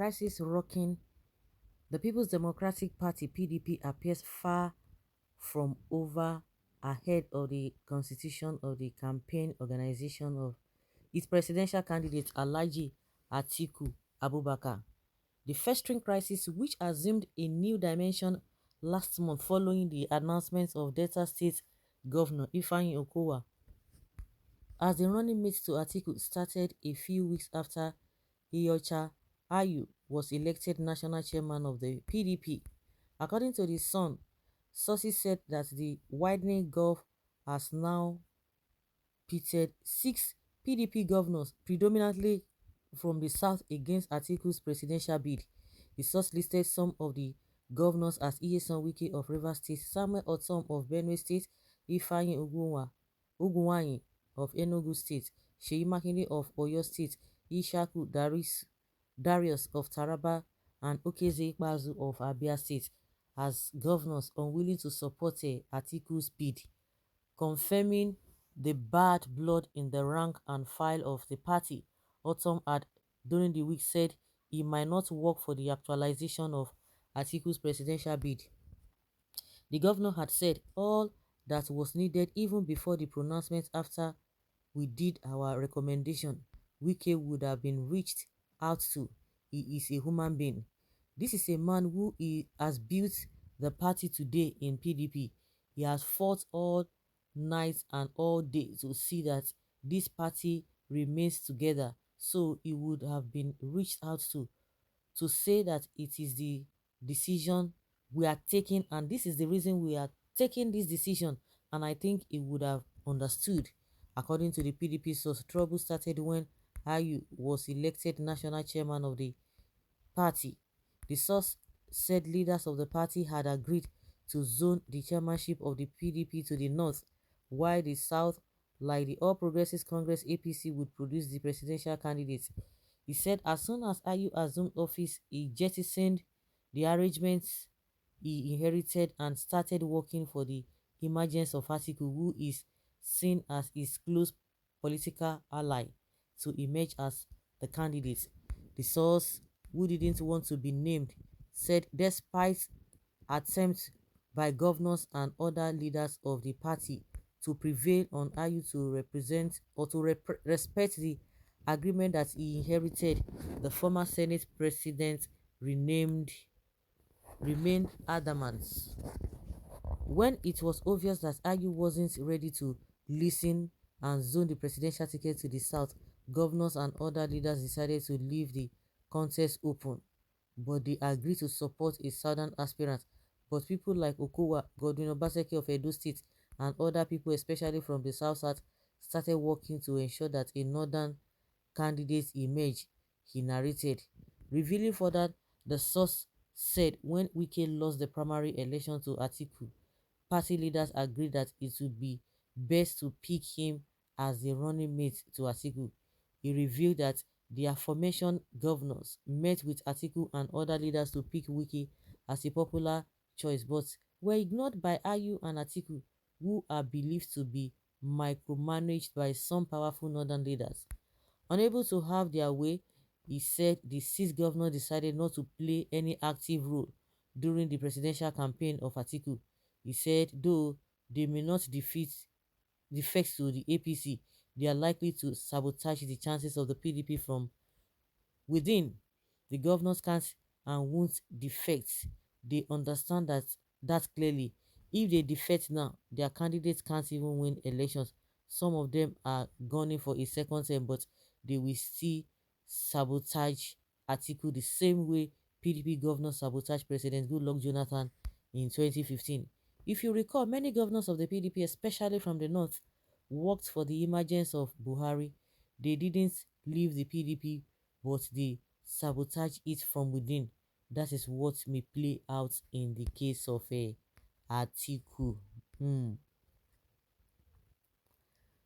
crisis rocking the People's Democratic Party (PDP) appears far from over ahead of the constitution of the campaign organization of its presidential candidate Alhaji Atiku Abubakar. The festering crisis, which assumed a new dimension last month following the announcement of Delta State Governor Ifeanyi Okowa as the running mate to Atiku, started a few weeks after Iyorchia Ayu was elected national chairman of the PDP. According to The Sun, sources said that the widening gulf has now pitted 6 PDP governors, predominantly from the south, against Atiku's presidential bid. The source listed some of the governors as Nyesom Wike of Rivers State, Samuel Ortom of Benue State, Ifeanyi Ogunwanyi of Enugu State, Seyi Makinde of Oyo State, Ishaku Darius of Taraba, and Okezie Ikpeazu of Abia State as governors unwilling to support Atiku's bid, confirming the bad blood in the rank and file of the party. Ortom had during the week said he might not work for the actualization of Atiku's presidential bid. The governor had said all that was needed even before the pronouncement. After we did our recommendation, Wike would have been reached out to. He is a human being. This is a man who has built the party today in PDP. He has fought all night and all day to see that this party remains together. So he would have been reached out to say that it is the decision we are taking and this is the reason we are taking this decision, and I think he would have understood. According to the PDP source, trouble started when Ayu was elected national chairman of the party. The source said leaders of the party had agreed to zone the chairmanship of the PDP to the north, while the south, like the All Progressives Congress (APC), would produce the presidential candidate. He said as soon as Ayu assumed office, he jettisoned the arrangements he inherited and started working for the emergence of Atiku, who is seen as his close political ally, to emerge as the candidate. The source, who didn't want to be named, said despite attempts by governors and other leaders of the party to prevail on Ayu to represent or to respect the agreement that he inherited, the former Senate president remained adamant. When it was obvious that Ayu wasn't ready to listen and zone the presidential ticket to the south, governors and other leaders decided to leave the contest open, but they agreed to support a southern aspirant. But people like Okowa, Godwin Obaseki of Edo State, and other people, especially from the south, started working to ensure that a northern candidate emerged, he narrated. Revealing further, the source said when Wike lost the primary election to Atiku, party leaders agreed that it would be best to pick him as the running mate to Atiku. He revealed that the aforementioned governors met with Atiku and other leaders to pick Wike as a popular choice, but were ignored by Ayu and Atiku, who are believed to be micromanaged by some powerful northern leaders. Unable to have their way, he said the 6 governors decided not to play any active role during the presidential campaign of Atiku. He said though they may not defect to the APC, they are likely to sabotage the chances of the PDP from within. The governors can't and won't defect. They understand that clearly. If they defect now, their candidates can't even win elections. Some of them are gunning for a second term, but they will still sabotage Atiku the same way PDP governors sabotaged President Goodluck Jonathan in 2015. If you recall, many governors of the PDP, especially from the north, worked for the emergence of Buhari. They didn't leave the PDP, but they sabotaged it from within. That is what may play out in the case of Atiku.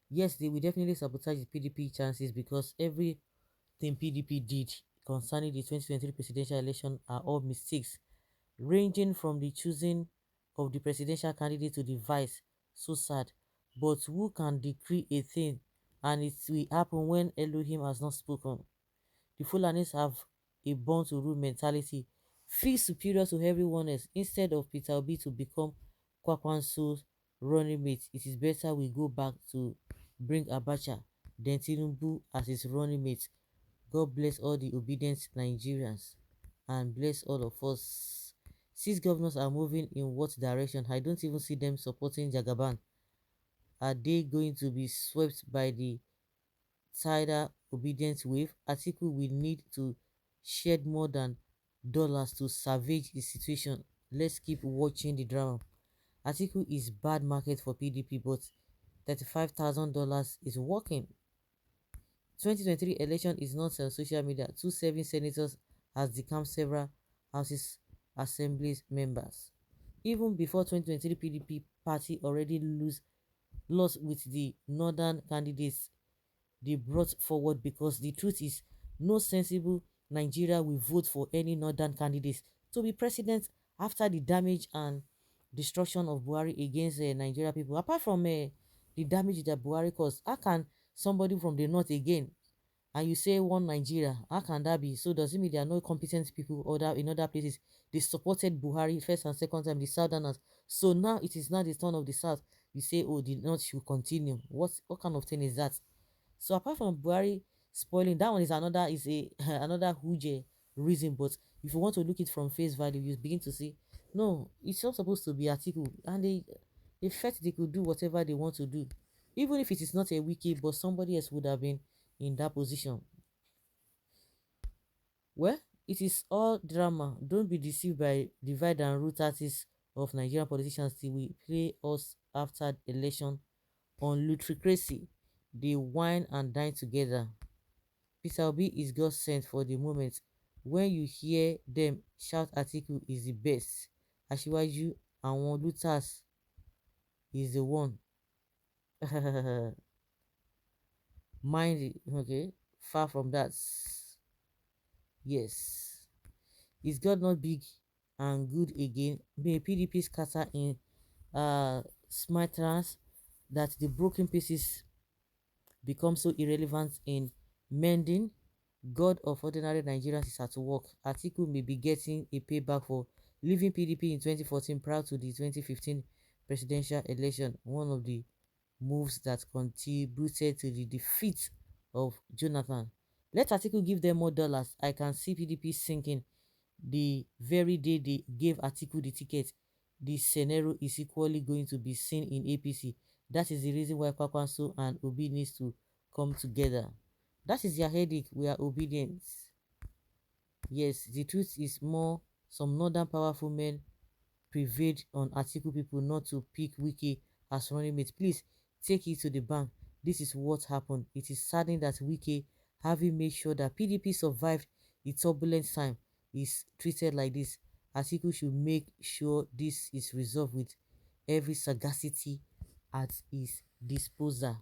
Yes, they will definitely sabotage the PDP chances because everything PDP did concerning the 2023 presidential election are all mistakes, ranging from the choosing of the presidential candidate to the vice. So sad. But who can decree a thing and it will happen when Elohim has not spoken? The Fulanis have a born to rule mentality, feel superior to everyone else instead of Peter Obi to become Kwakwanso's running mate. It is better we go back to bring Abacha than Tinubu as his running mate. God bless all the obedient Nigerians and bless all of us. Six governors are moving in what direction? I don't even see them supporting Jagaban. Are they going to be swept by the tidal obedience wave? Atiku will need to shed more than dollars to salvage the situation. Let's keep watching the drama. Atiku is bad market for PDP, but $35,000 is working. 2023 election is not on social media. Two serving senators has become several houses assemblies members. Even before 2023, PDP party already lost with the northern candidates they brought forward, because the truth is no sensible Nigeria will vote for any northern candidates to be president after the damage and destruction of Buhari against Nigeria people. Apart from the damage that Buhari caused, how can somebody from the north again and you say one Nigeria? How can that be? So does it mean there are no competent people in other places? They supported Buhari first and second time, the southerners. So now it is now the turn of the south. You say, oh, the north should continue. What kind of thing is that? So apart from Buhari spoiling, that one is a another huge reason. But if you want to look it from face value, you begin to see no, it's not supposed to be Atiku, and they felt they could do whatever they want to do, even if it is not a wiki, but somebody else would have been in that position. Well, it is all drama. Don't be deceived by divide and rule tactics of Nigerian politicians till we play us after election on ludicrousy. They wine and dine together. Peter Obi is God sent for the moment. When you hear them shout Atiku is the best, Asiwaju àwọn looters is the one. Mind it, okay? Far from that. Yes. Is God not big and good again? May PDP scatter in smitrance that the broken pieces become so irrelevant in mending. God of ordinary Nigerians is at work. Atiku may be getting a payback for leaving PDP in 2014 prior to the 2015 presidential election, one of the moves that contributed to the defeat of Jonathan. Let Atiku give them more dollars. I can see PDP sinking the very day they gave Atiku the ticket. This scenario is equally going to be seen in APC. That is the reason why Kwakwanso and Obi needs to come together. That is their headache. We are obedient. Yes, the truth is more some northern powerful men prevailed on Atiku people not to pick Wiki as running mate. Please take it to the bank. This is what happened. It is saddening that Wiki, having made sure that PDP survived the turbulent time, is treated like this. Atiku should make sure this is resolved with every sagacity at his disposal.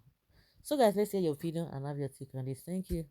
So guys, let's hear your opinion and have your take on this. Thank you.